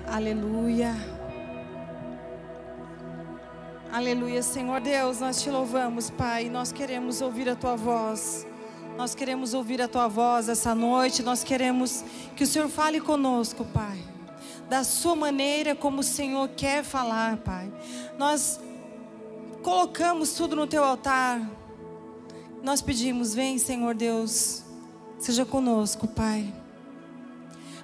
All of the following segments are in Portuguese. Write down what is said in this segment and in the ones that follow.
Aleluia. Aleluia, Senhor Deus, nós te louvamos, Pai. Nós queremos ouvir a Tua voz. Nós queremos ouvir a Tua voz essa noite. Nós queremos que o Senhor fale conosco, Pai, da sua maneira, como o Senhor quer falar, Pai. Nós colocamos tudo no Teu altar. Nós pedimos, vem, Senhor Deus, seja conosco, Pai.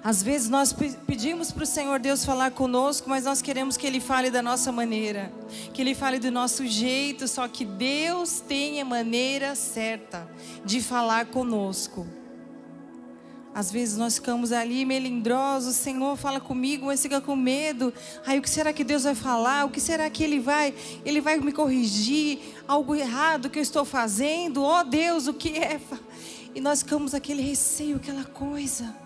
Às vezes nós pedimos para o Senhor Deus falar conosco, mas nós queremos que Ele fale da nossa maneira, que Ele fale do nosso jeito, só que Deus tem a maneira certa de falar conosco. Às vezes nós ficamos ali melindrosos, Senhor fala comigo, mas fica com medo. Ai, o que será que Deus vai falar? O que será que Ele vai me corrigir? Algo errado que eu estou fazendo? Oh Deus, o que é? E nós ficamos aquele receio, aquela coisa.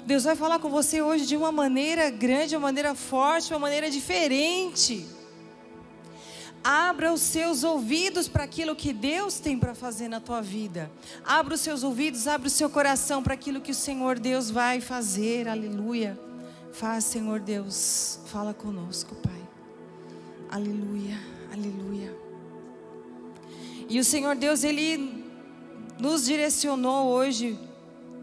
Deus vai falar com você hoje de uma maneira grande, uma maneira forte, uma maneira diferente. Abra os seus ouvidos para aquilo que Deus tem para fazer na tua vida. Abra os seus ouvidos, abra o seu coração para aquilo que o Senhor Deus vai fazer. Aleluia. Faz, Senhor Deus. Fala conosco, Pai. Aleluia, aleluia. E o Senhor Deus, Ele nos direcionou hoje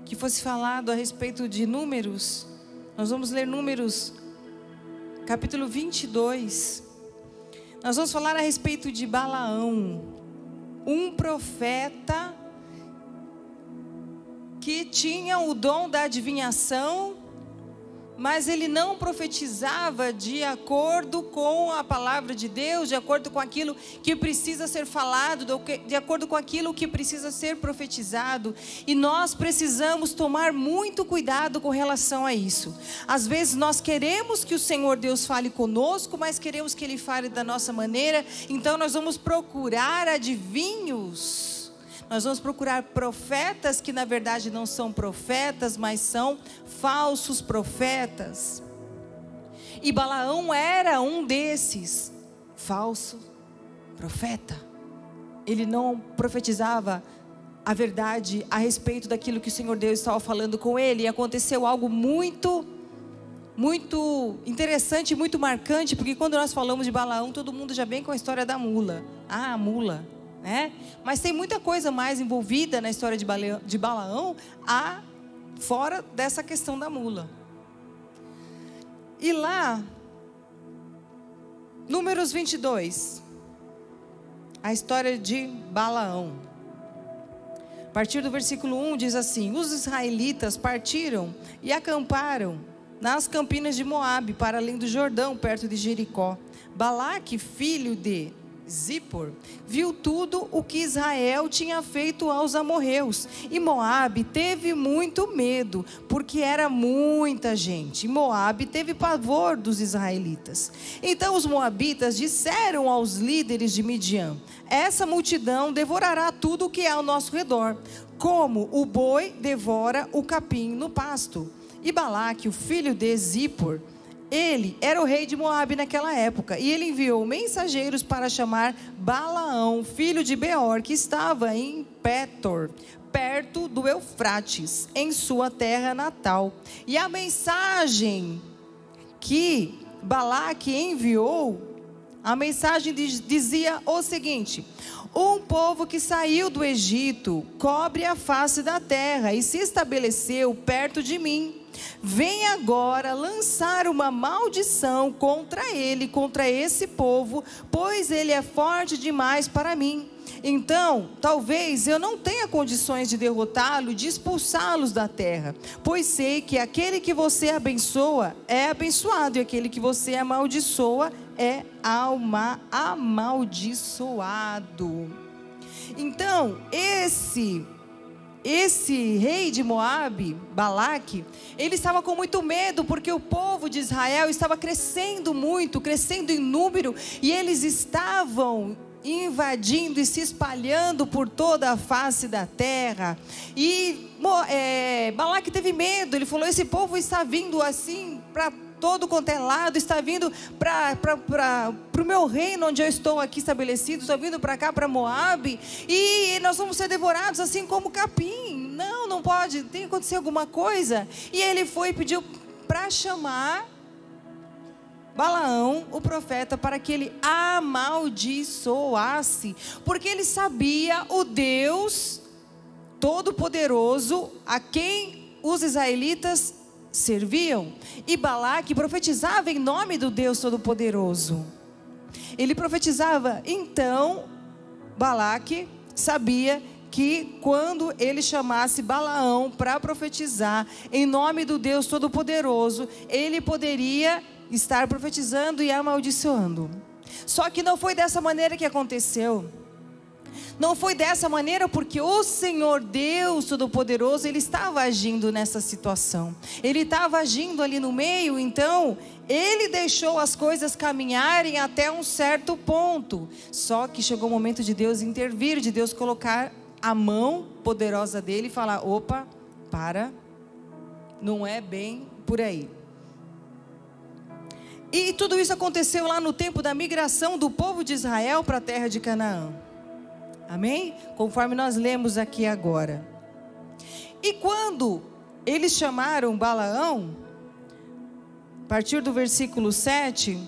que fosse falado a respeito de Números. Nós vamos ler Números, capítulo 22. Nós vamos falar a respeito de Balaão, um profeta que tinha o dom da adivinhação, mas ele não profetizava de acordo com a palavra de Deus, de acordo com aquilo que precisa ser falado, de acordo com aquilo que precisa ser profetizado. E nós precisamos tomar muito cuidado com relação a isso. Às vezes nós queremos que o Senhor Deus fale conosco, mas queremos que Ele fale da nossa maneira. Então nós vamos procurar adivinhos. Nós vamos procurar profetas que na verdade não são profetas, mas são falsos profetas. E Balaão era um desses, falso profeta. Ele não profetizava a verdade a respeito daquilo que o Senhor Deus estava falando com ele. E aconteceu algo muito interessante, muito marcante, porque quando nós falamos de Balaão, todo mundo já vem com a história da mula. Ah, a mula. Mas tem muita coisa mais envolvida na história de Balaão, fora dessa questão da mula. E lá, Números 22, a história de Balaão. A partir do versículo 1 diz assim: os israelitas partiram e acamparam nas campinas de Moabe, para além do Jordão, perto de Jericó. Balaque, filho de Zippor, viu tudo o que Israel tinha feito aos amorreus, e Moabe teve muito medo, porque era muita gente. E Moabe teve pavor dos israelitas. Então os moabitas disseram aos líderes de Midian: essa multidão devorará tudo o que há ao nosso redor, como o boi devora o capim no pasto. E Balaque, o filho de Zippor, ele era o rei de Moabe naquela época, e ele enviou mensageiros para chamar Balaão, filho de Beor, que estava em Pétor, perto do Eufrates, em sua terra natal. E a mensagem que Balaque enviou, a mensagem dizia o seguinte: um povo que saiu do Egito cobre a face da terra e se estabeleceu perto de mim. Vem agora lançar uma maldição contra ele, contra esse povo, pois ele é forte demais para mim. Então, talvez eu não tenha condições de derrotá-lo, de expulsá-los da terra, pois sei que aquele que você abençoa é abençoado, e aquele que você amaldiçoa é amaldiçoado. Então, esse rei de Moabe, Balaque, ele estava com muito medo, porque o povo de Israel estava crescendo muito, crescendo em número, e eles estavam invadindo e se espalhando por toda a face da terra. E Balaque teve medo. Ele falou: esse povo está vindo assim para todo quanto é lado, está vindo para o meu reino onde eu estou aqui estabelecido, está vindo para cá, para Moabe, e nós vamos ser devorados assim como capim. Não pode, tem que acontecer alguma coisa. E ele foi e pediu para chamar Balaão, o profeta, para que ele amaldiçoasse, porque ele sabia o Deus Todo-Poderoso a quem os israelitas serviam. E Balaque profetizava em nome do Deus Todo-Poderoso. Ele profetizava. Então Balaque sabia que quando ele chamasse Balaão para profetizar em nome do Deus Todo-Poderoso, ele poderia estar profetizando e amaldiçoando. Só que não foi dessa maneira que aconteceu. Não foi dessa maneira porque o Senhor Deus Todo-Poderoso, ele estava agindo nessa situação. Ele estava agindo ali no meio, então ele deixou as coisas caminharem até um certo ponto. Só que chegou o momento de Deus intervir, de Deus colocar a mão poderosa dele e falar: opa, para, não é bem por aí. E tudo isso aconteceu lá no tempo da migração do povo de Israel para a terra de Canaã. Amém? Conforme nós lemos aqui agora. E quando eles chamaram Balaão, a partir do versículo 7,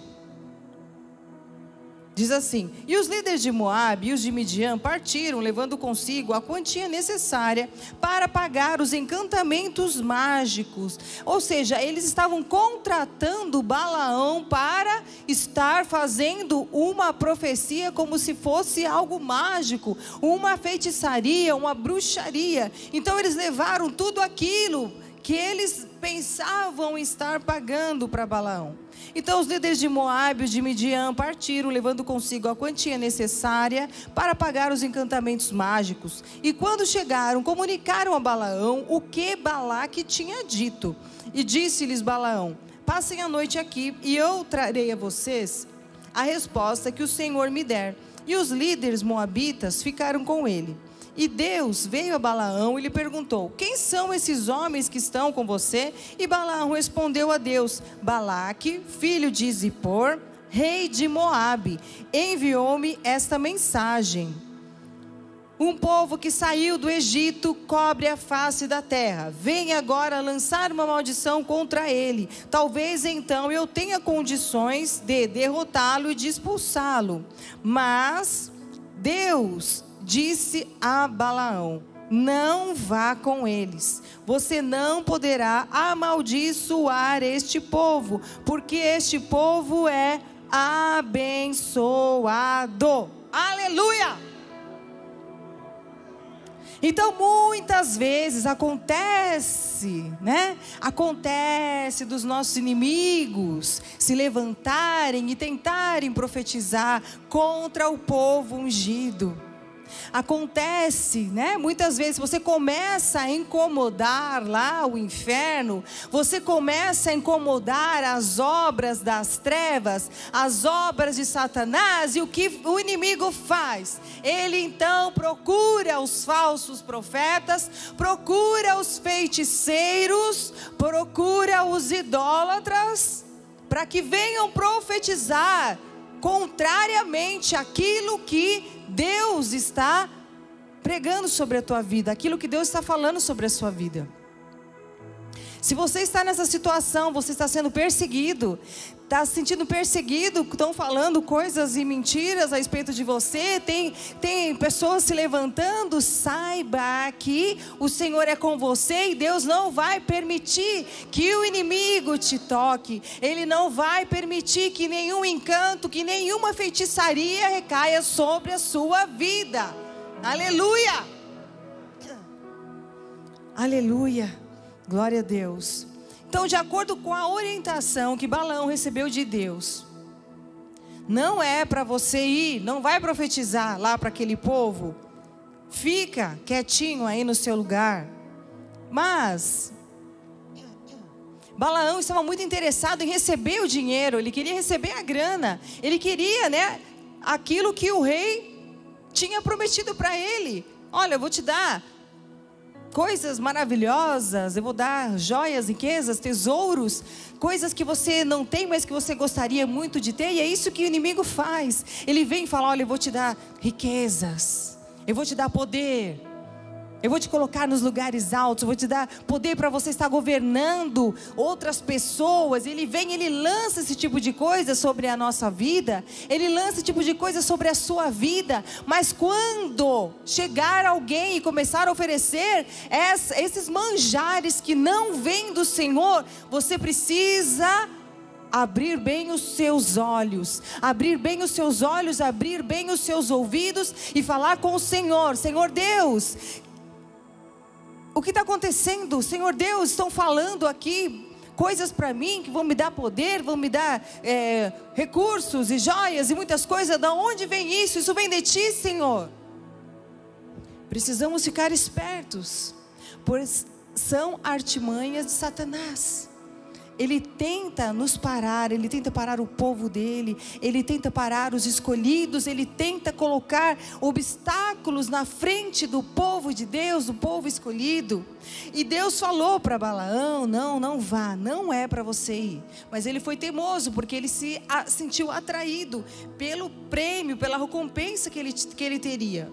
diz assim: e os líderes de Moabe e os de Midian partiram, levando consigo a quantia necessária para pagar os encantamentos mágicos. Ou seja, eles estavam contratando Balaão para estar fazendo uma profecia como se fosse algo mágico, uma feitiçaria, uma bruxaria. Então eles levaram tudo aquilo que eles pensavam estar pagando para Balaão. Então os líderes de Moabe e de Midian partiram, levando consigo a quantia necessária para pagar os encantamentos mágicos. E quando chegaram, comunicaram a Balaão o que Balaque tinha dito. E disse-lhes Balaão: passem a noite aqui e eu trarei a vocês a resposta que o Senhor me der. E os líderes moabitas ficaram com ele. E Deus veio a Balaão e lhe perguntou: quem são esses homens que estão com você? E Balaão respondeu a Deus: Balaque, filho de Zippor, rei de Moabe, enviou-me esta mensagem. Um povo que saiu do Egito cobre a face da terra. Venha agora lançar uma maldição contra ele. Talvez então eu tenha condições de derrotá-lo e de expulsá-lo. Mas Deus disse a Balaão: não vá com eles. Você não poderá amaldiçoar este povo, porque este povo é abençoado. Aleluia! Então muitas vezes acontece, né? Acontece dos nossos inimigos se levantarem e tentarem profetizar contra o povo ungido. Acontece, né? Muitas vezes você começa a incomodar lá o inferno, você começa a incomodar as obras das trevas, as obras de Satanás, e o que o inimigo faz? Ele então procura os falsos profetas, procura os feiticeiros, procura os idólatras, para que venham profetizar contrariamente àquilo que Deus está pregando sobre a tua vida, aquilo que Deus está falando sobre a sua vida. Se você está nessa situação, você está sendo perseguido, está se sentindo perseguido, estão falando coisas e mentiras a respeito de você, tem pessoas se levantando, saiba que o Senhor é com você e Deus não vai permitir que o inimigo te toque. Ele não vai permitir que nenhum encanto, que nenhuma feitiçaria recaia sobre a sua vida. Aleluia! Aleluia! Glória a Deus. Então, de acordo com a orientação que Balaão recebeu de Deus, não é para você ir, não vai profetizar lá para aquele povo. Fica quietinho aí no seu lugar. Mas Balaão estava muito interessado em receber o dinheiro, ele queria receber a grana, ele queria, né, aquilo que o rei tinha prometido para ele. Olha, eu vou te dar coisas maravilhosas, eu vou dar joias, riquezas, tesouros, coisas que você não tem, mas que você gostaria muito de ter. E é isso que o inimigo faz. Ele vem e fala: olha, eu vou te dar riquezas, eu vou te dar poder, Eu vou te colocar nos lugares altos, eu vou te dar poder para você estar governando outras pessoas. Ele vem, ele lança esse tipo de coisa sobre a nossa vida, ele lança esse tipo de coisa sobre a sua vida. Mas quando chegar alguém e começar a oferecer esses manjares que não vêm do Senhor, você precisa abrir bem os seus olhos, abrir bem os seus olhos, abrir bem os seus ouvidos e falar com o Senhor. Senhor Deus, o que está acontecendo? Senhor Deus, estão falando aqui coisas para mim que vão me dar poder, vão me dar recursos e joias e muitas coisas. Da onde vem isso? Isso vem de ti, Senhor. Precisamos ficar espertos, pois são artimanhas de Satanás. Ele tenta nos parar, ele tenta parar o povo dele, ele tenta parar os escolhidos, ele tenta colocar obstáculos na frente do povo de Deus, do povo escolhido. E Deus falou para Balaão: não vá, não é para você ir. Mas ele foi teimoso, porque ele se sentiu atraído pelo prêmio, pela recompensa que ele teria.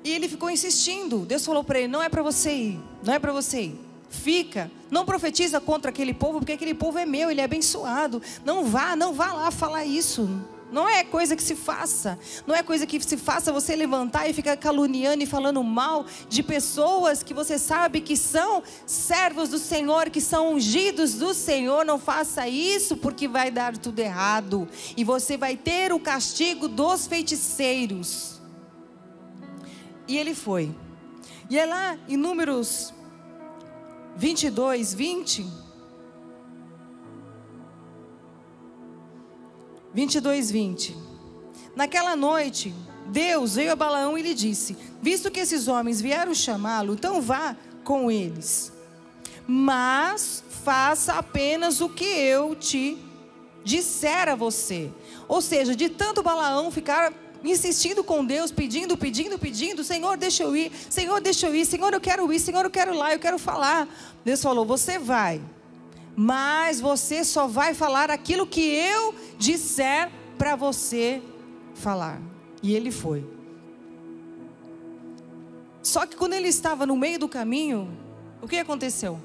E ele ficou insistindo. Deus falou para ele: não é para você ir, não é para você ir. Fica, não profetiza contra aquele povo, porque aquele povo é meu, ele é abençoado. Não vá lá falar isso. Não é coisa que se faça. Não é coisa que se faça você levantar e ficar caluniando e falando mal de pessoas que você sabe que são servos do Senhor, que são ungidos do Senhor. Não faça isso, porque vai dar tudo errado e você vai ter o castigo dos feiticeiros. E ele foi. E é lá em Números 22, 20. 22, 20. Naquela noite, Deus veio a Balaão e lhe disse: visto que esses homens vieram chamá-lo, então vá com eles. Mas faça apenas o que eu te disser a você. Ou seja, de tanto Balaão ficar insistindo com Deus, pedindo, Senhor, deixa eu ir, Senhor, deixa eu ir, Senhor, eu quero ir, Senhor, eu quero ir lá, eu quero falar. Deus falou: você vai, mas você só vai falar aquilo que eu disser para você falar. E ele foi. Só que quando ele estava no meio do caminho, o que aconteceu?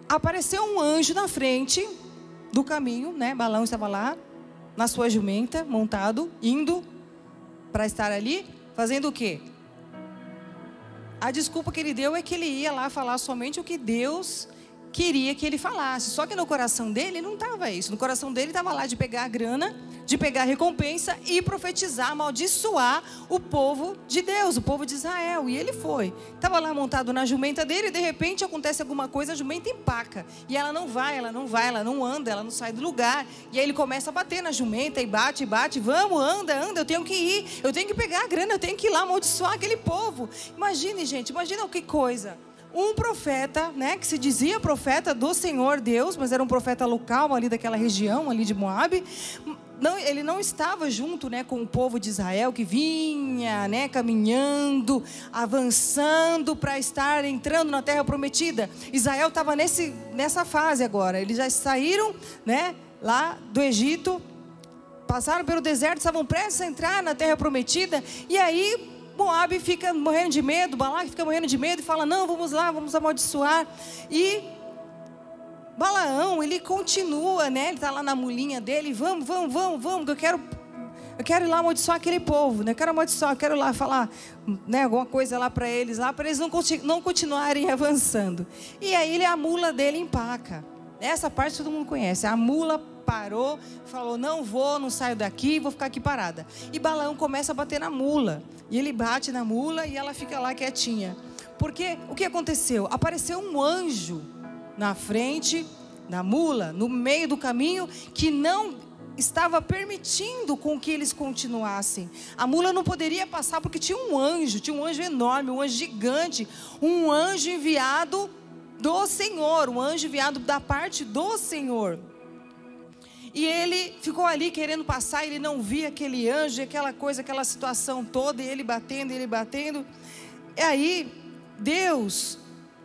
Apareceu um anjo na frente do caminho, né? Balaão estava lá na sua jumenta, montado, indo para estar ali, fazendo o quê? A desculpa que ele deu é que ele ia lá falar somente o que Deus queria que ele falasse. Só que no coração dele não estava isso. No coração dele estava lá de pegar a grana, de pegar a recompensa e profetizar, amaldiçoar o povo de Deus, o povo de Israel. E ele foi. Estava lá montado na jumenta dele e de repente acontece alguma coisa, a jumenta empaca. E ela não vai, ela não anda, ela não sai do lugar. E aí ele começa a bater na jumenta e bate, vamos, anda, eu tenho que ir, eu tenho que pegar a grana, eu tenho que ir lá amaldiçoar aquele povo. Imagine, gente, imagina que coisa. Um profeta, né, que se dizia profeta do Senhor Deus, mas era um profeta local ali daquela região, ali de Moabe. Não, ele não estava junto, né, com o povo de Israel que vinha, né, caminhando, avançando para estar entrando na terra prometida. Israel estava nessa fase agora. Eles já saíram, né, lá do Egito, passaram pelo deserto, estavam prestes a entrar na terra prometida. E aí Moabe fica morrendo de medo, Balaque fica morrendo de medo e fala: não, vamos lá, vamos amaldiçoar. E Balaão, ele continua, né? Ele está lá na mulinha dele: vamos, que eu quero ir lá amaldiçoar aquele povo, né? Eu quero amaldiçoar, eu quero ir lá falar, né, alguma coisa lá para eles não continuarem avançando. E aí a mula dele empaca. Essa parte todo mundo conhece. A mula parou, falou: não vou, não saio daqui, vou ficar aqui parada. E Balaão começa a bater na mula. E ele bate na mula e ela fica lá quietinha. Porque o que aconteceu? Apareceu um anjo na frente da mula, no meio do caminho, que não estava permitindo com que eles continuassem. A mula não poderia passar porque tinha um anjo enorme, um anjo gigante, um anjo enviado do Senhor, um anjo enviado da parte do Senhor. E ele ficou ali querendo passar, ele não via aquele anjo, aquela coisa, aquela situação toda, e ele batendo. E aí, Deus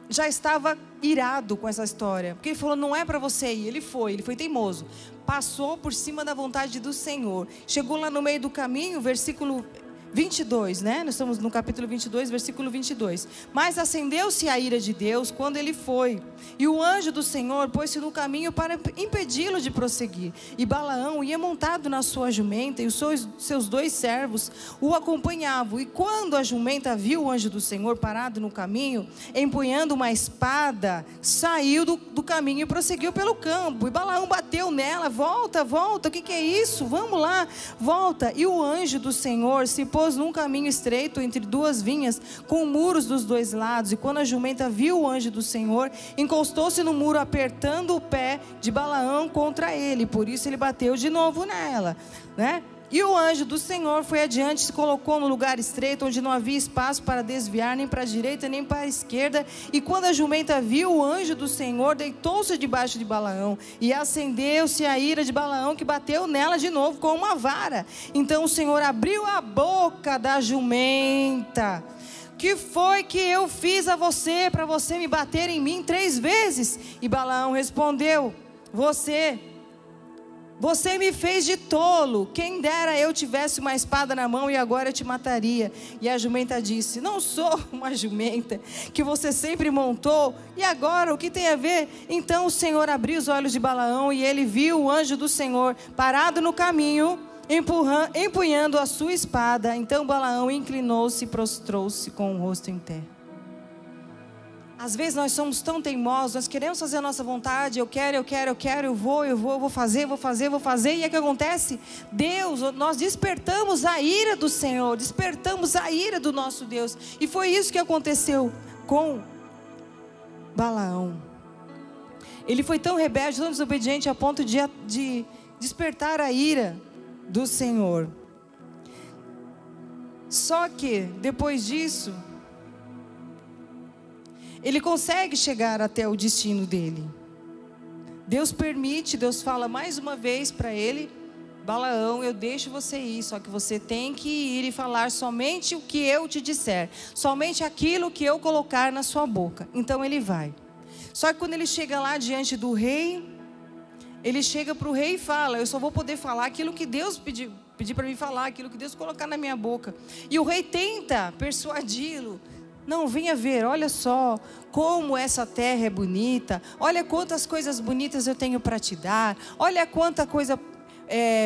já estava irado com essa história, porque ele falou: não é para você ir. Ele foi teimoso, passou por cima da vontade do Senhor, chegou lá no meio do caminho, versículo 22, né? Nós estamos no capítulo 22, versículo 22. Mas acendeu-se a ira de Deus quando ele foi, e o anjo do Senhor pôs-se no caminho para impedi-lo de prosseguir. E Balaão ia montado na sua jumenta, e os seus 2 servos o acompanhavam. E quando a jumenta viu o anjo do Senhor parado no caminho, empunhando uma espada, saiu do caminho e prosseguiu pelo campo. E Balaão bateu nela: volta, volta, o que é isso? Vamos lá, volta. E o anjo do Senhor se pôs num caminho estreito entre 2 vinhas, com muros dos 2 lados. E quando a jumenta viu o anjo do Senhor, encostou-se no muro, apertando o pé de Balaão contra ele. Por isso ele bateu de novo nela, né? E o anjo do Senhor foi adiante, se colocou no lugar estreito, onde não havia espaço para desviar, nem para a direita, nem para a esquerda. E quando a jumenta viu o anjo do Senhor, deitou-se debaixo de Balaão. E acendeu-se a ira de Balaão, que bateu nela de novo com uma vara. Então o Senhor abriu a boca da jumenta. Que foi que eu fiz a você, para você me bater em mim 3 vezes? E Balaão respondeu: Você me fez de tolo. Quem dera eu tivesse uma espada na mão e agora eu te mataria. E a jumenta disse: não sou uma jumenta que você sempre montou. E agora o que tem a ver? Então o Senhor abriu os olhos de Balaão, e ele viu o anjo do Senhor parado no caminho, empunhando a sua espada. Então Balaão inclinou-se e prostrou-se com o rosto em terra. Às vezes nós somos tão teimosos, nós queremos fazer a nossa vontade, eu vou fazer. E o que acontece? Nós despertamos a ira do Senhor, despertamos a ira do nosso Deus. E foi isso que aconteceu com Balaão. Ele foi tão rebelde, tão desobediente, a ponto de despertar a ira do Senhor. Só que, depois disso, ele consegue chegar até o destino dele. Deus permite, Deus fala mais uma vez para ele: Balaão, eu deixo você ir, só que você tem que ir e falar somente o que eu te disser, somente aquilo que eu colocar na sua boca. Então ele vai. Só que quando ele chega lá diante do rei, ele chega para o rei e fala: eu só vou poder falar aquilo que Deus pedir para mim falar, aquilo que Deus colocar na minha boca. E o rei tenta persuadi-lo: não, venha ver, olha só como essa terra é bonita, olha quantas coisas bonitas eu tenho para te dar, olha quanta coisa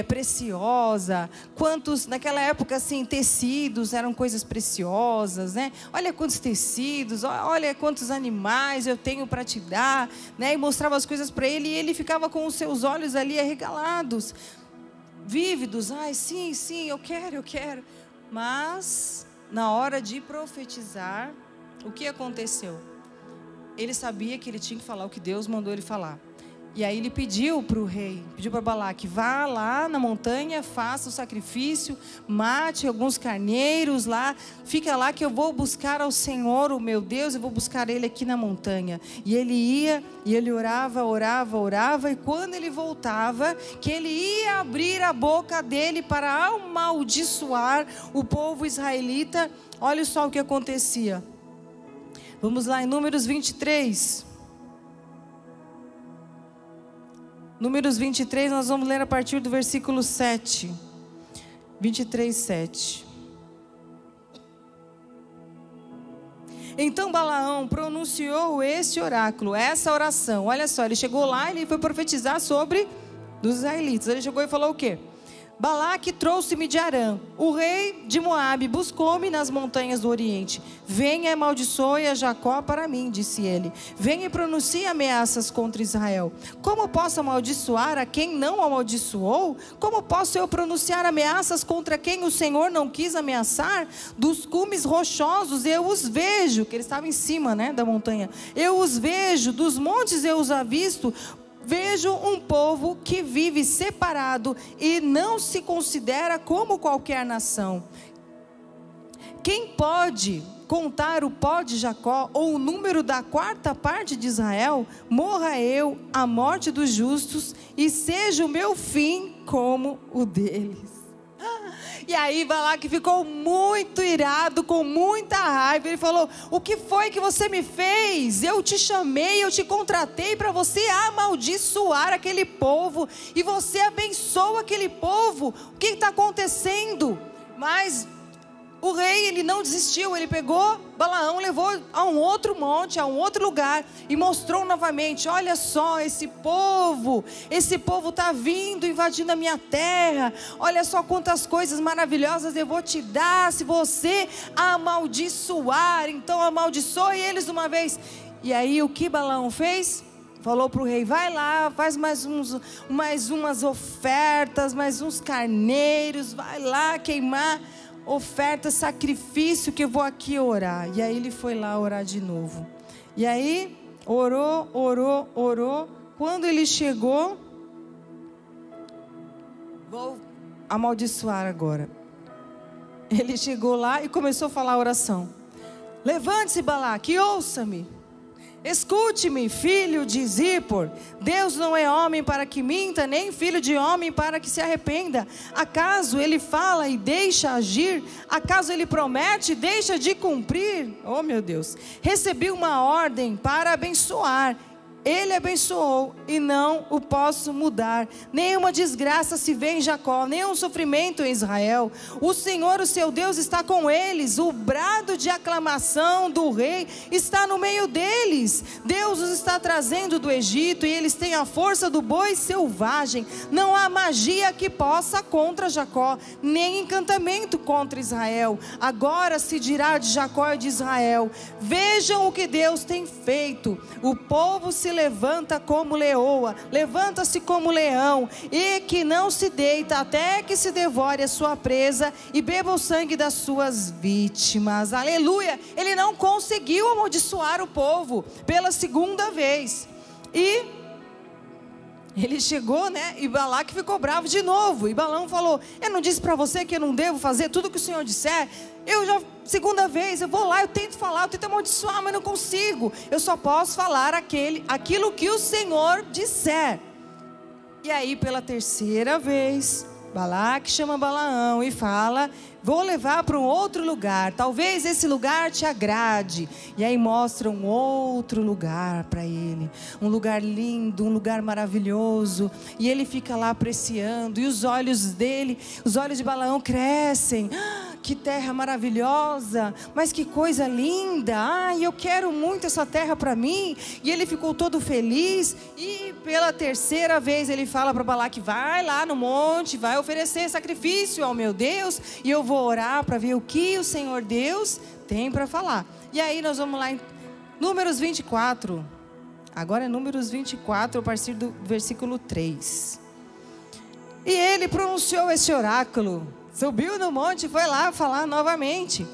preciosa, quantos, naquela época assim, tecidos eram coisas preciosas, né? Olha quantos tecidos, olha quantos animais eu tenho para te dar, né? E mostrava as coisas para ele, e ele ficava com os seus olhos ali arregalados, vívidos. Ai, sim, eu quero. Mas na hora de profetizar, o que aconteceu? Ele sabia que ele tinha que falar o que Deus mandou ele falar. E aí ele pediu para o rei, pediu para Balaque: vá lá na montanha, faça o sacrifício, mate alguns carneiros lá, fica lá que eu vou buscar ao Senhor, o meu Deus, eu vou buscar ele aqui na montanha. E ele ia, e ele orava, e quando ele voltava, que ele ia abrir a boca dele para amaldiçoar o povo israelita, olha só o que acontecia. Vamos lá em Números 23. Números 23, nós vamos ler a partir do versículo 7. 23, 7. Então Balaão pronunciou este oráculo, essa oração. Olha só, ele chegou lá, ele foi profetizar sobre os israelitas. Ele chegou e falou o quê? Balaque trouxe-me de Arã, o rei de Moabe buscou-me nas montanhas do Oriente. Venha e amaldiçoe a Jacó para mim, disse ele. Venha e pronuncie ameaças contra Israel. Como posso amaldiçoar a quem não amaldiçoou? Como posso eu pronunciar ameaças contra quem o Senhor não quis ameaçar? Dos cumes rochosos eu os vejo, que ele estava em cima, né, da montanha. Eu os vejo, dos montes eu os avisto. Vejo um povo que vive separado e não se considera como qualquer nação. Quem pode contar o pó de Jacó ou o número da 4ª parte de Israel? Morra eu a morte dos justos e seja o meu fim como o deles. E aí Balaque ficou muito irado, com muita raiva. Ele falou: o que foi que você me fez? Eu te chamei, eu te contratei para você amaldiçoar aquele povo, e você abençoa aquele povo. O que está acontecendo? Mas o rei, ele não desistiu, ele pegou Balaão, levou a um outro monte, a um outro lugar, e mostrou novamente: olha só, esse povo está vindo, invadindo a minha terra, olha só quantas coisas maravilhosas eu vou te dar, se você amaldiçoar. Então amaldiçoe eles uma vez. E aí o que Balaão fez? Falou para o rei: vai lá, faz mais umas ofertas, mais uns carneiros, vai lá queimar oferta, sacrifício, que eu vou aqui orar. E aí ele foi lá orar de novo. E aí orou. Quando ele chegou, vou amaldiçoar agora. Ele chegou lá e começou a falar a oração: levante-se, Balaque, e ouça-me. Escute-me, filho de Zippor. Deus não é homem para que minta, nem filho de homem para que se arrependa. Acaso ele fala e deixa agir? Acaso ele promete e deixa de cumprir? Oh, meu Deus! Recebi uma ordem para abençoar. Ele abençoou e não o posso mudar. Nenhuma desgraça se vê em Jacó, nenhum sofrimento em Israel. O Senhor, o seu Deus, está com eles. O brado de aclamação do rei está no meio deles. Deus os está trazendo do Egito e eles têm a força do boi selvagem. Não há magia que possa contra Jacó, nem encantamento contra Israel. Agora se dirá de Jacó e de Israel: vejam o que Deus tem feito. O povo se levanta como leoa, levanta-se como leão, e que não se deita até que se devore a sua presa e beba o sangue das suas vítimas. Aleluia! Ele não conseguiu amaldiçoar o povo pela segunda vez. E ele chegou, né? E Balaque ficou bravo de novo. E Balaão falou: eu não disse para você que eu não devo fazer tudo que o Senhor disser? Eu já, segunda vez, eu vou lá, eu tento falar, eu tento amaldiçoar, mas não consigo. Eu só posso falar aquilo que o Senhor disser. E aí, pela terceira vez, Balaque chama Balaão e fala: vou levar para um outro lugar, talvez esse lugar te agrade. E aí mostra um outro lugar para ele, um lugar lindo, um lugar maravilhoso. E ele fica lá apreciando, e os olhos de Balaão crescem. Que terra maravilhosa, mas que coisa linda, eu quero muito essa terra para mim. E ele ficou todo feliz. E pela terceira vez ele fala para Balaque: vai lá no monte, vai oferecer sacrifício ao meu Deus, e eu vou orar para ver o que o Senhor Deus tem para falar. E aí nós vamos lá em Números 24. Agora é Números 24, a partir do versículo 3. E ele pronunciou esse oráculo, subiu no monte e foi lá falar novamente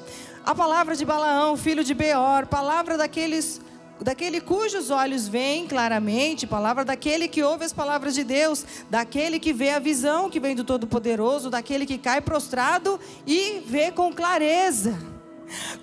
a palavra de Balaão, filho de Beor, palavra daquele cujos olhos veem claramente, palavra daquele que ouve as palavras de Deus, daquele que vê a visão que vem do Todo-Poderoso, daquele que cai prostrado e vê com clareza.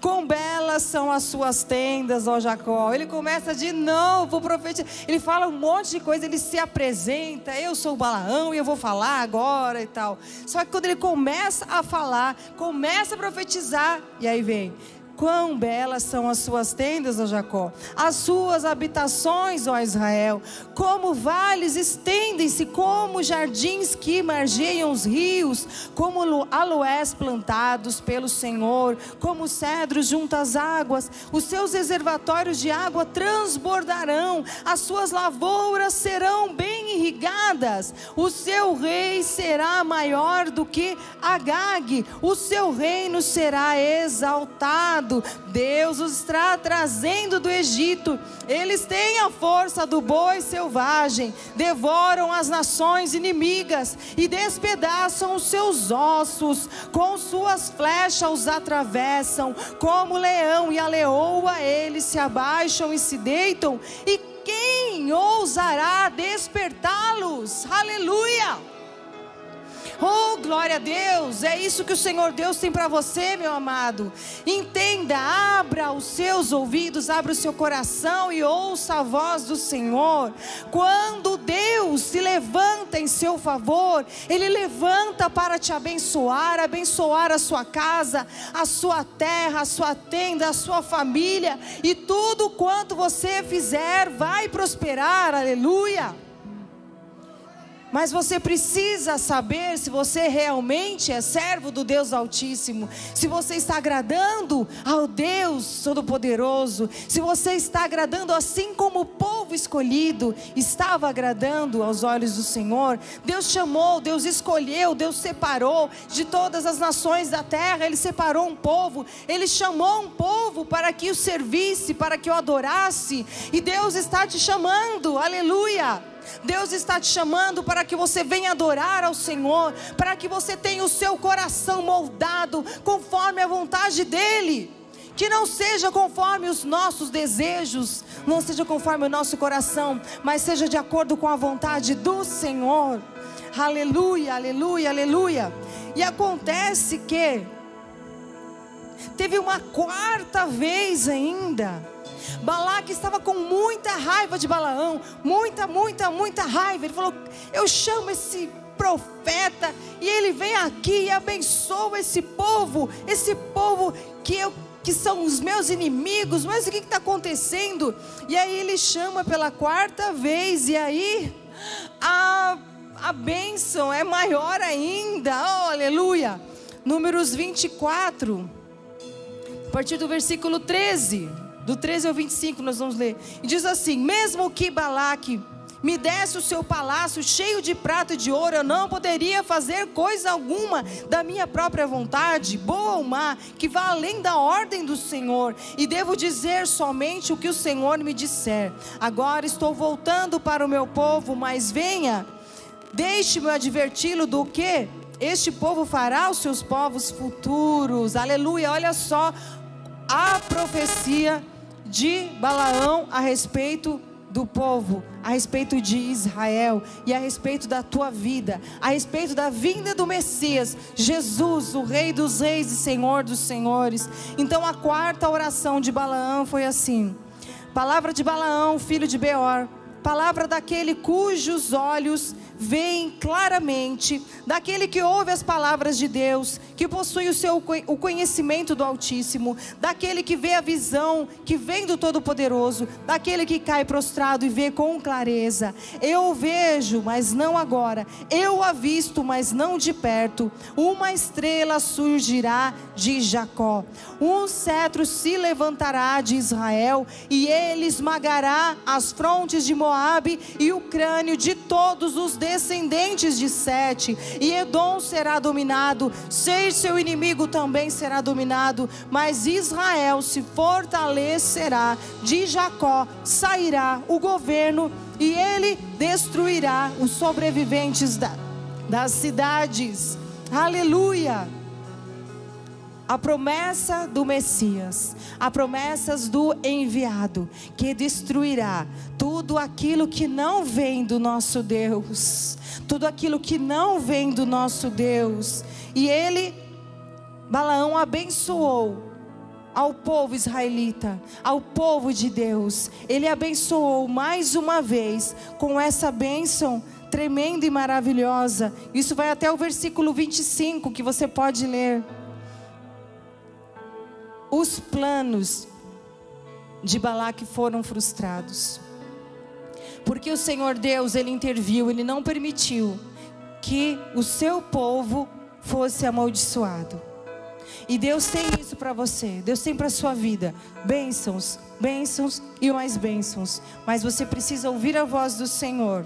Quão belas são as suas tendas, ó Jacó. Ele começa de novo profetizar. Ele fala um monte de coisa, ele se apresenta: eu sou Balaão e eu vou falar agora e tal. Só que quando ele começa a falar, começa a profetizar, e aí vem: quão belas são as suas tendas, ó Jacó, as suas habitações, ó Israel. Como vales estendem-se, como jardins que margeiam os rios, como aloés plantados pelo Senhor, como cedros junto às águas. Os seus reservatórios de água transbordarão, as suas lavouras serão bem irrigadas. O seu rei será maior do que Agag, o seu reino será exaltado. Deus os está trazendo do Egito. Eles têm a força do boi selvagem, devoram as nações inimigas e despedaçam os seus ossos, com suas flechas os atravessam. Como o leão e a leoa, eles se abaixam e se deitam, e quem ousará despertá-los? Aleluia! Oh, glória a Deus! É isso que o Senhor Deus tem para você, meu amado. Entenda, abra os seus ouvidos, abra o seu coração e ouça a voz do Senhor. Quando Deus se levanta em seu favor, Ele levanta para te abençoar a sua casa, a sua terra, a sua tenda, a sua família, e tudo quanto você fizer vai prosperar. Aleluia! Mas você precisa saber se você realmente é servo do Deus Altíssimo, se você está agradando ao Deus Todo-Poderoso, se você está agradando assim como o povo escolhido estava agradando aos olhos do Senhor. Deus chamou, Deus escolheu, Deus separou de todas as nações da terra. Ele separou um povo, Ele chamou um povo para que o servisse, para que o adorasse. E Deus está te chamando, aleluia. Deus está te chamando para que você venha adorar ao Senhor, para que você tenha o seu coração moldado conforme a vontade dEle, que não seja conforme os nossos desejos, não seja conforme o nosso coração, mas seja de acordo com a vontade do Senhor. Aleluia, aleluia, aleluia. E acontece que teve uma quarta vez ainda. Balaque estava com muita raiva de Balaão, muita raiva. Ele falou: eu chamo esse profeta e ele vem aqui e abençoa esse povo que são os meus inimigos. Mas o que está acontecendo? E aí ele chama pela quarta vez, e aí a bênção é maior ainda. Oh, aleluia. Números 24, a partir do versículo 13, do 13 ao 25 nós vamos ler. E diz assim: mesmo que Balaque me desse o seu palácio cheio de prata e de ouro, eu não poderia fazer coisa alguma da minha própria vontade, boa ou má, que vá além da ordem do Senhor, e devo dizer somente o que o Senhor me disser. Agora estou voltando para o meu povo, mas venha, deixe-me adverti-lo do que este povo fará aos seus povos futuros. Aleluia. Olha só a profecia de Balaão a respeito do povo, a respeito de Israel e a respeito da tua vida, a respeito da vinda do Messias, Jesus, o Rei dos Reis e Senhor dos Senhores. Então a quarta oração de Balaão foi assim: palavra de Balaão, filho de Beor, palavra daquele cujos olhos veem claramente, daquele que ouve as palavras de Deus, que possui o conhecimento do Altíssimo, daquele que vê a visão que vem do Todo-Poderoso, daquele que cai prostrado e vê com clareza. Eu o vejo, mas não agora, eu o avisto, mas não de perto. Uma estrela surgirá de Jacó, um cetro se levantará de Israel, e ele esmagará as frontes de Moabe e o crânio de todos os descendentes de Sete, e Edom será dominado, seu inimigo também será dominado, mas Israel se fortalecerá, de Jacó sairá o governo, e ele destruirá os sobreviventes das cidades. Aleluia. A promessa do Messias, a promessas do enviado, que destruirá tudo aquilo que não vem do nosso Deus, tudo aquilo que não vem do nosso Deus. E Balaão abençoou ao povo israelita, ao povo de Deus. Ele abençoou mais uma vez com essa bênção tremenda e maravilhosa. Isso vai até o versículo 25, que você pode ler. Os planos de Balaque foram frustrados, porque o Senhor Deus, Ele interviu, Ele não permitiu que o seu povo fosse amaldiçoado. E Deus tem isso para você, Deus tem para a sua vida, bênçãos, bênçãos e mais bênçãos, mas você precisa ouvir a voz do Senhor.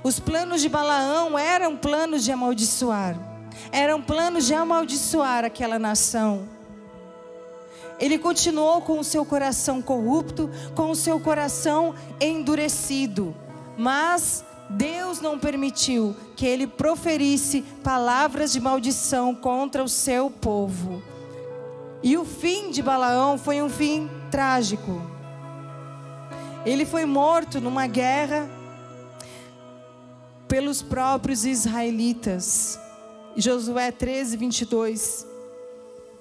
Os planos de Balaão eram planos de amaldiçoar, aquela nação. Ele continuou com o seu coração corrupto, com o seu coração endurecido. Mas Deus não permitiu que ele proferisse palavras de maldição contra o seu povo. E o fim de Balaão foi um fim trágico. Ele foi morto numa guerra pelos próprios israelitas. Josué 13, 22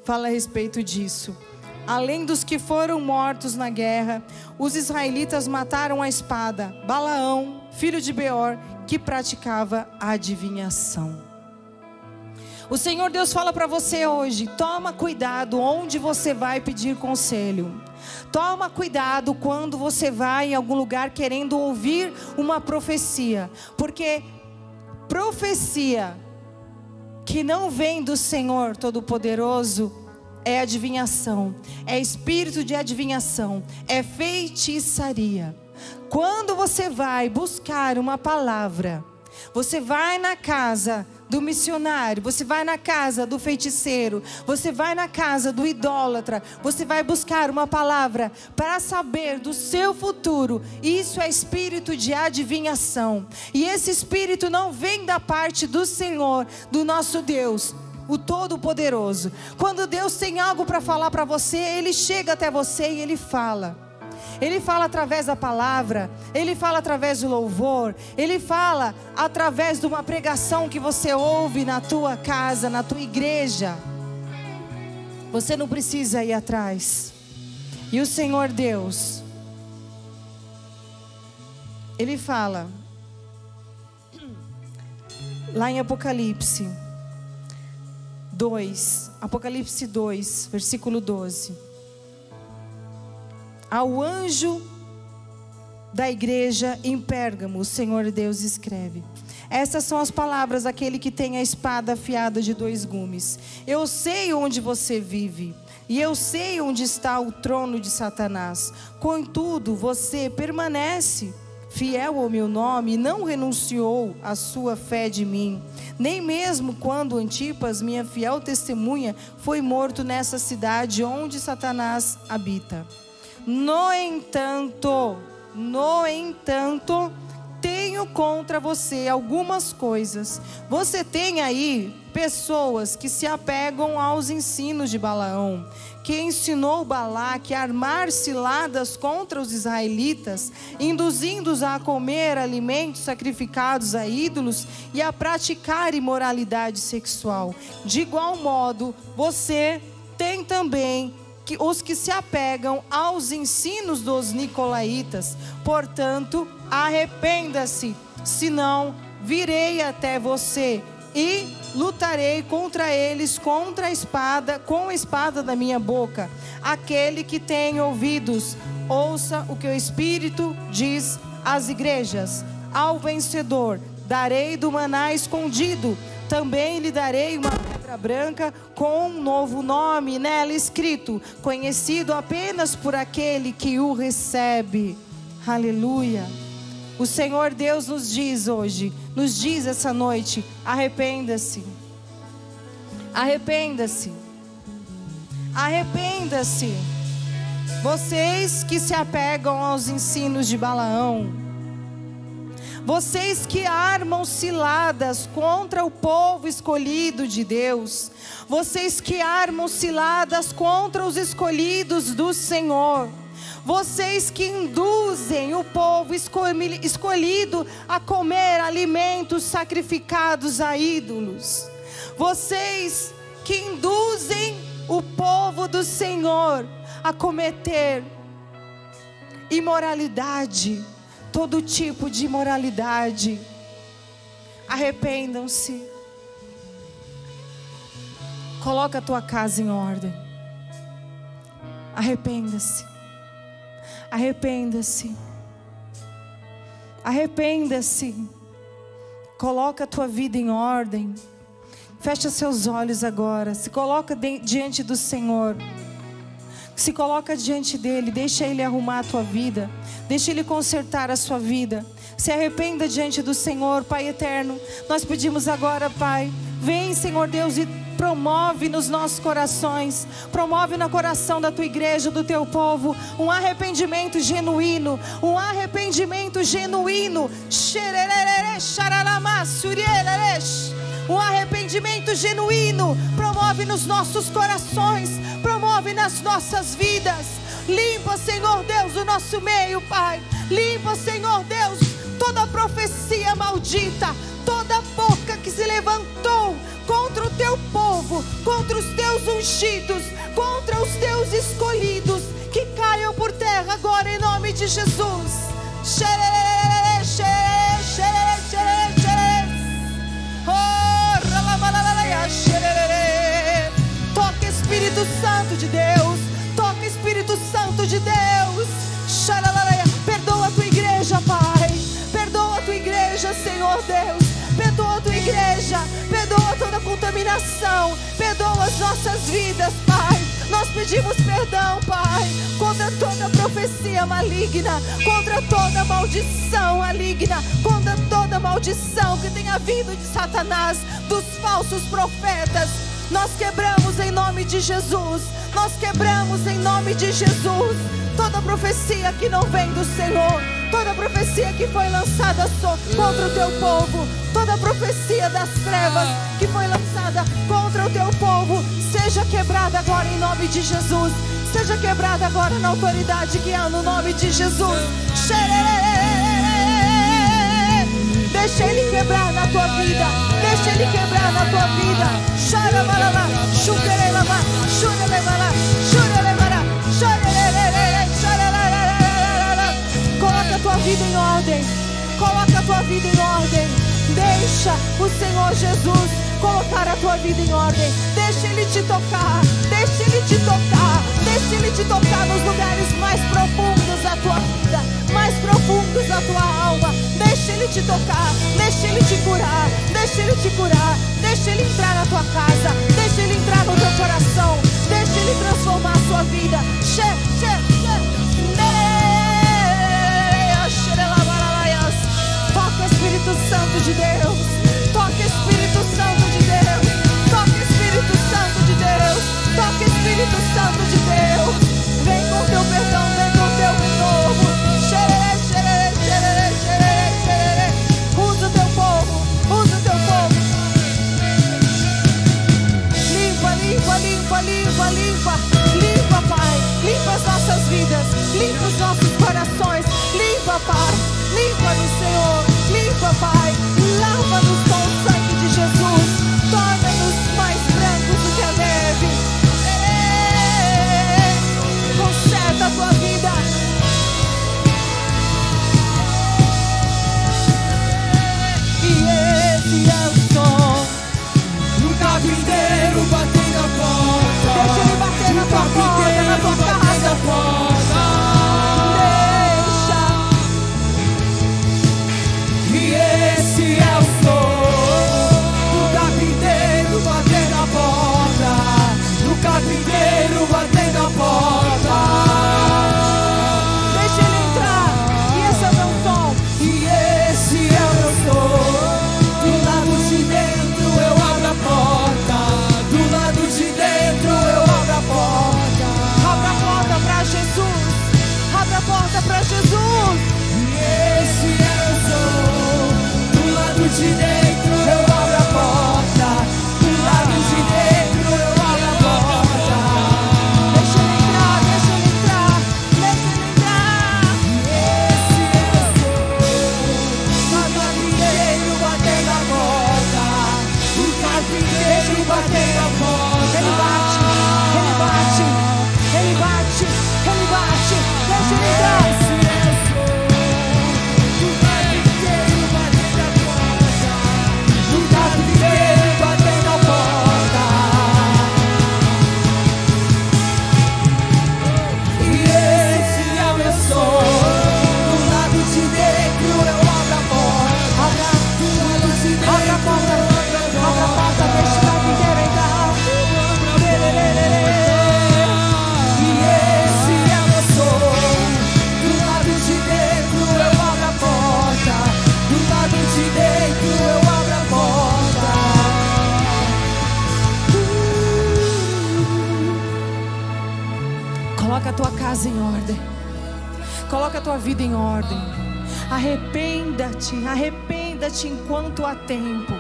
fala a respeito disso. Além dos que foram mortos na guerra, os israelitas mataram a espada Balaão, filho de Beor, que praticava a adivinhação. O Senhor Deus fala para você hoje: toma cuidado onde você vai pedir conselho. Toma cuidado quando você vai em algum lugar querendo ouvir uma profecia, porque profecia que não vem do Senhor Todo-Poderoso é adivinhação, é espírito de adivinhação, é feitiçaria. Quando você vai buscar uma palavra, você vai na casa do missionário, você vai na casa do feiticeiro, você vai na casa do idólatra, você vai buscar uma palavra para saber do seu futuro. Isso é espírito de adivinhação. E esse espírito não vem da parte do Senhor, do nosso Deus, o Todo-Poderoso. Quando Deus tem algo para falar para você, Ele chega até você e Ele fala. Ele fala através da palavra, Ele fala através do louvor, Ele fala através de uma pregação que você ouve na tua casa, na tua igreja. Você não precisa ir atrás. E o Senhor Deus, Ele fala lá em Apocalipse 2, Apocalipse 2, versículo 12. Ao anjo da igreja em Pérgamo, o Senhor Deus escreve: essas são as palavras daquele que tem a espada afiada de 2 gumes. Eu sei onde você vive, e eu sei onde está o trono de Satanás. Contudo, você permanece fiel ao meu nome e não renunciou à sua fé de mim. Nem mesmo quando Antipas, minha fiel testemunha, foi morto nessa cidade onde Satanás habita. No entanto, tenho contra você algumas coisas. Você tem aí pessoas que se apegam aos ensinos de Balaão, que ensinou Balaque a armar ciladas contra os israelitas, induzindo-os a comer alimentos sacrificados a ídolos e a praticar imoralidade sexual. De igual modo, você tem também os que se apegam aos ensinos dos nicolaítas. Portanto, arrependa-se, senão virei até você e lutarei contra eles com a espada da minha boca. Aquele que tem ouvidos, ouça o que o Espírito diz às igrejas. Ao vencedor darei do maná escondido, também lhe darei uma pedra branca com um novo nome nela escrito, conhecido apenas por aquele que o recebe. Aleluia. O Senhor Deus nos diz hoje, nos diz essa noite: arrependa-se. Arrependa-se. Arrependa-se. Vocês que se apegam aos ensinos de Balaão, vocês que armam ciladas contra o povo escolhido de Deus, vocês que armam ciladas contra os escolhidos do Senhor, vocês que induzem o povo escolhido a comer alimentos sacrificados a ídolos, vocês que induzem o povo do Senhor a cometer imoralidade, todo tipo de imoralidade, arrependam-se. Coloca a tua casa em ordem. Arrependa-se. Arrependa-se. Arrependa-se. Coloca a tua vida em ordem. Fecha seus olhos agora. Se coloca diante do Senhor. Se coloca diante dele, deixa ele arrumar a tua vida, deixa ele consertar a sua vida. Se arrependa diante do Senhor, Pai eterno. Nós pedimos agora, Pai, vem, Senhor Deus, e promove nos nossos corações, promove no coração da tua igreja, do teu povo, um arrependimento genuíno, um arrependimento genuíno. Um arrependimento genuíno, promove nos nossos corações, promove nas nossas vidas. Limpa, Senhor Deus, o nosso meio, Pai. Limpa, Senhor Deus, toda profecia maldita, toda boca que se levantou contra o teu povo, contra os teus ungidos, contra os teus escolhidos, que caiam por terra agora em nome de Jesus. Toca, Espírito Santo de Deus. Toca, Espírito Santo de Deus. Perdoa a tua igreja, Pai. Perdoa a tua igreja, Senhor Deus. Perdoa a tua igreja, perdoa toda contaminação, perdoa as nossas vidas, Pai. Nós pedimos perdão, Pai, contra toda profecia maligna, contra toda maldição maligna, contra toda maldição que tenha vindo de Satanás, dos falsos profetas. Nós quebramos em nome de Jesus. Nós quebramos em nome de Jesus toda profecia que não vem do Senhor, toda profecia que foi lançada contra o teu povo, toda profecia das trevas que foi lançada contra o teu povo, seja quebrada agora em nome de Jesus. Seja quebrada agora na autoridade que há no nome de Jesus. Deixa Ele quebrar na tua vida. Deixa Ele quebrar na tua vida. Charabalala, chuquerelama, churelebala, churelebala, chorelelelele. Coloca a tua vida em ordem. Coloca a tua vida em ordem. Deixa o Senhor Jesus colocar a tua vida em ordem. Deixa Ele te tocar. Deixa Ele te tocar. Deixa Ele te tocar nos lugares mais profundos da tua vida, mais profundos da tua alma. Deixa Ele te tocar. Deixa Ele te curar. Deixa Ele te curar. Deixa Ele entrar na tua casa. Deixa Ele entrar no teu coração. Deixa Ele transformar a sua vida. Toca, Espírito Santo de Deus. Toca, Espírito Santo de Deus. Toca, Espírito Santo de Deus. Toca, Espírito Santo de Deus. Vem com teu perdão, vem com teu renovo. Usa o teu povo, usa o teu povo. Limpa, limpa, limpa, limpa, limpa. Limpa, Pai. Limpa as nossas vidas. Limpa os nossos corações. Limpa, Pai. Limpa-nos, Senhor. Limpa, Pai. Lava-nos com o sangue de Jesus. Torna-nos mais brancos do que a neve. Conserta a tua vida. E esse é o som do carpinteiro batendo a porta. Deixa Ele bater na tua porta, na tua casa. E esse é o som do carpinteiro batendo a porta. Do carpinteiro batendo a porta. Deixa Ele entrar. E esse é o meu som. E esse é o meu som. Do lado de dentro eu abro a porta. Do lado de dentro eu abro a porta. Abra a porta pra Jesus. Abra a porta pra Jesus. E esse é o som. Do lado de dentro eu abro a porta. Do lado de dentro eu abro a porta. Deixa Ele entrar, deixa Ele entrar. Deixa Ele entrar. E esse é o som. Do carpinteiro batendo a porta. Do carpinteiro batendo a porta. Ele bate, Ele bate, Ele bate, Ele bate. Deixa Ele entrar. Esse é o som. Do carpinteiro batendo a porta. Do carpinteiro batendo a porta. E esse é o meu som. Do lado de dentro eu abro a porta. Do lado de dentro Abra a porta, abra a porta, deixa o carpinteiro entrar. E esse é o meu som. Do lado de dentro eu abro a porta. Do lado de dentro eu abro a porta. Coloca a tua casa em ordem. Coloca a tua vida em ordem. Arrependa-te, arrependa-te enquanto há tempo.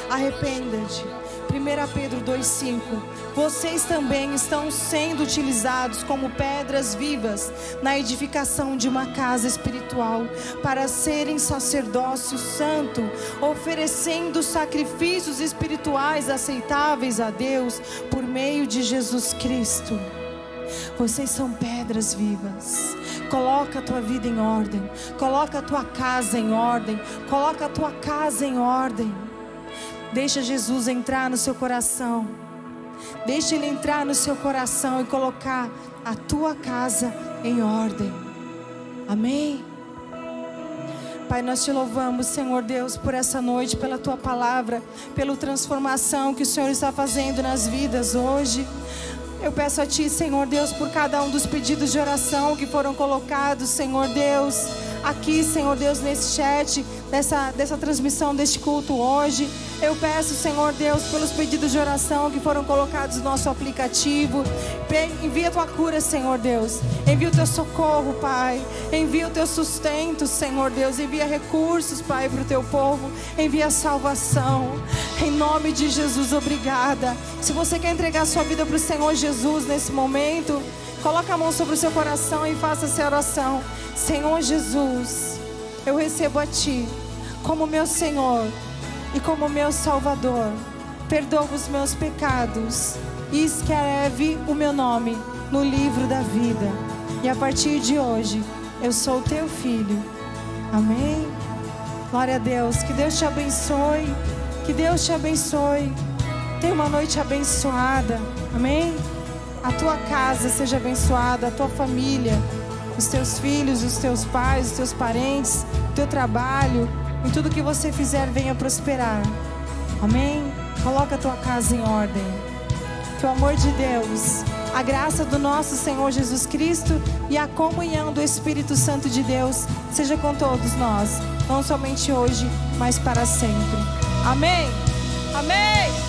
Arrependa-te. 1 Pedro 2,5. Vocês também estão sendo utilizados como pedras vivas na edificação de uma casa espiritual, para serem sacerdócio santo, oferecendo sacrifícios espirituais aceitáveis a Deus por meio de Jesus Cristo. Vocês são pedras vivas. Coloca a tua vida em ordem. Coloca a tua casa em ordem. Coloca a tua casa em ordem. Deixa Jesus entrar no seu coração. Deixa Ele entrar no seu coração e colocar a tua casa em ordem. Amém? Pai, nós te louvamos, Senhor Deus, por essa noite, pela tua palavra, pela transformação que o Senhor está fazendo nas vidas hoje. Eu peço a ti, Senhor Deus, por cada um dos pedidos de oração que foram colocados, Senhor Deus, aqui, Senhor Deus, nesse chat, dessa transmissão deste culto hoje. Eu peço, Senhor Deus, pelos pedidos de oração que foram colocados no nosso aplicativo. Envia a tua cura, Senhor Deus. Envia o teu socorro, Pai. Envia o teu sustento, Senhor Deus. Envia recursos, Pai, para o teu povo. Envia salvação. Em nome de Jesus, obrigada. Se você quer entregar sua vida para o Senhor Jesus nesse momento, coloca a mão sobre o seu coração e faça essa oração. Senhor Jesus, eu recebo a ti como meu Senhor e como meu Salvador. Perdoa os meus pecados e escreve o meu nome no livro da vida. E a partir de hoje, eu sou teu filho. Amém? Glória a Deus. Que Deus te abençoe. Que Deus te abençoe. Tenha uma noite abençoada. Amém? A tua casa seja abençoada, a tua família, os teus filhos, os teus pais, os teus parentes, o teu trabalho, em tudo que você fizer, venha prosperar. Amém? Coloca a tua casa em ordem. Que o amor de Deus, a graça do nosso Senhor Jesus Cristo e a comunhão do Espírito Santo de Deus seja com todos nós, não somente hoje, mas para sempre. Amém? Amém!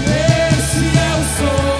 Esse é o som.